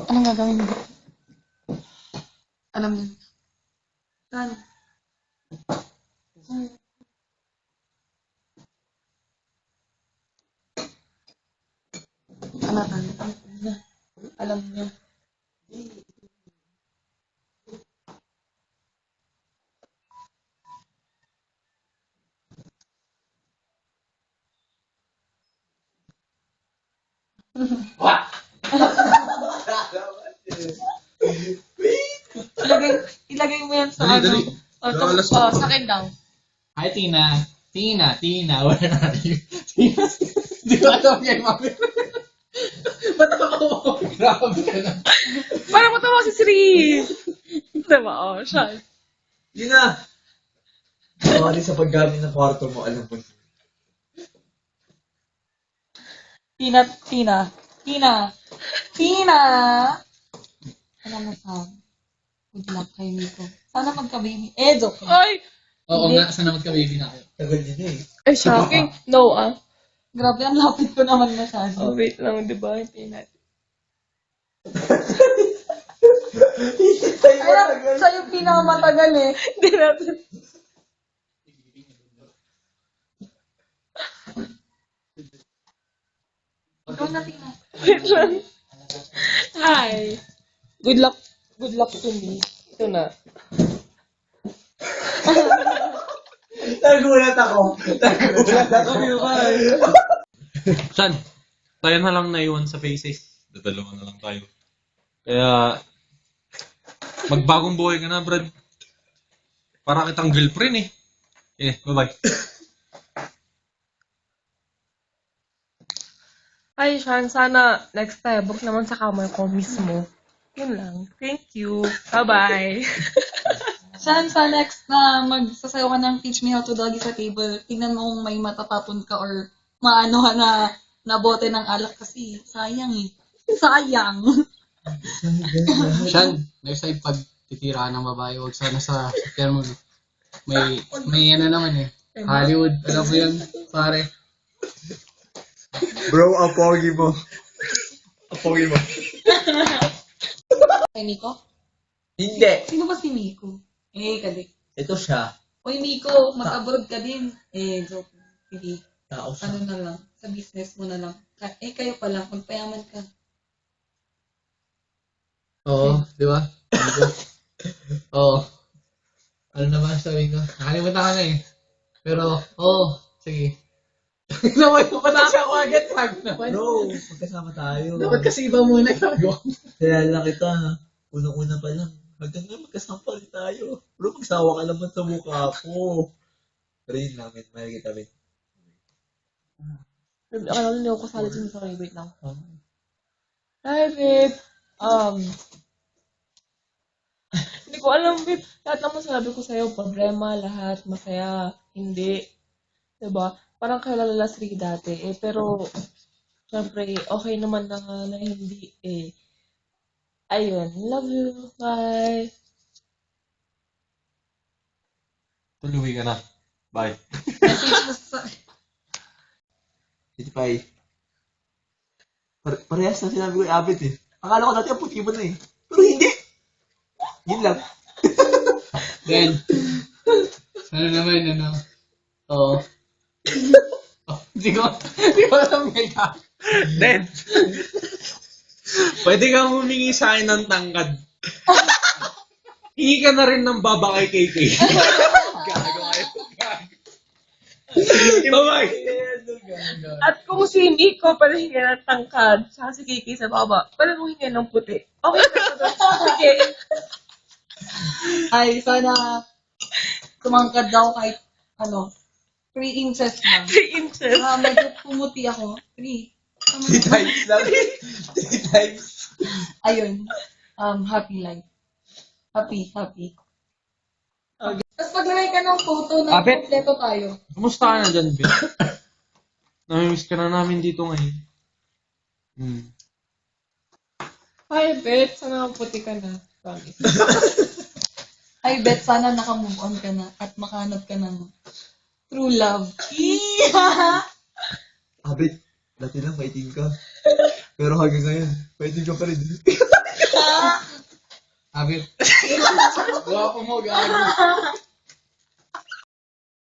Anong gagawin mo? Alam niyo. Saan? Alam niyo. Ilagay mo yan sa Dali. sa akin daw. Hi, Tina. Tina, where are you? Tina, di ko alam yan, mami. Ba't ako? Grabe ka na. Para mo tawa si Sri. Diba? Oh, siya. Yun na! Sorry sa paggamit ng kwarto mo, alam mo. Tina. Alam mo, Sam. Good luck kay Nico. Sana magka-baby. Joke lang. Ay! Oo nga, sana magka-baby na kayo. Tagal niya na eh. Ay, shocking. No, ah. Grabe, ang lapit ko naman masyado. Oh, wait lang, di ba? Hindi natin. Ay, siya yung pinakamatagal eh. Hindi natin. Ikaw na, Tina. Wait lang. Hi. Good luck. Good luck to me. Ito na. Nagulat ako. San? Tayo na lang naiwan sa faces. Dadalawa na lang tayo. Kaya, magbagong buhay ka na, Brad. Para kitang girlfriend eh. Bye-bye. Ay, Sean, sana next time, book naman sa kamay ko mismo. Yun lang. Thank you. Bye-bye. Saan sa next na magsasayaw ka ng Teach Me How to Doggy sa table, tingnan mo kung may matatapon ka or maano ka na bote ng alak kasi sayang eh. Sayang. Sean, next time pag titira ka ng babae, huwag sana sa sakyan mo. May ano naman eh. Hollywood, alam mo yun, pare. Bro, apogi mo. Apogi mo. Kay Nico? Hindi. Sino ba si Nico? Kadik. Ito siya. Oy, Nico, mag-abroad ka din. Joke. Hindi. Tao siya. Ano na lang, sa business mo na lang. Kayo pa lang, magpayaman ka. Oo, di ba? Oo. Ano naman sabihin ko? Nakalimutan ka na eh. Pero, sige. Naman ko pa na siya ako agad. Tag naman. Bro, magkasama tayo. Dapat kasi iba muna gago. Kaya lang kita. Unang-una pa lang. Hanggang nga magkasama pa rin tayo. Bro, magsawa ka naman sa mukha ko. Pero yun namin, mahal kita rin. Akala hindi ako kasali sa mga wait lang. Hi, babe. Hindi ko alam, babe. Lahat naman sabi ko sa'yo, problema, lahat, masaya, hindi. Diba? Parang kilala Sri dati, pero, syempre, okay naman na hindi, Ayun, love you, bye. Tuluwi ka na. Bye. Message mo sa... Hindi pa eh. Parehas na sinabi ko yung abit eh. Akala ko dati ang puti mo na eh. Pero hindi. Yun lang. Then, ano naman, Oo. Di ko alam kaya. Then, pwede kang humingi sa akin ng tangkad. Hingi ka na rin ng baba kay KK. Gago kayo. Bye-bye. At kung si Nico pala hingi ng tangkad, saka si Kiki sa baba, pala kung hingi ng puti. Okay na ito. Sige. Ay, sana tumangkad daw kahit 3 inches lang. 3 inches. Medyo pumuti ako. 3. 3 times lang. 3 times. Ayun. Happy life. Happy. Okay. Tapos paglagay ka ng photo na Kapit. kompleto tayo. Kumusta ka na dyan, Ben? Namimiss ka na namin dito ngayon. Hi, Bet. Sana puti ka na. Promise. I bet sana nakamove on ka na at makahanap ka ng true love. Abit, dati lang maitim ka. Pero hanggang ngayon, maitim ka pa rin. Bakit? Gwapo mo, gago.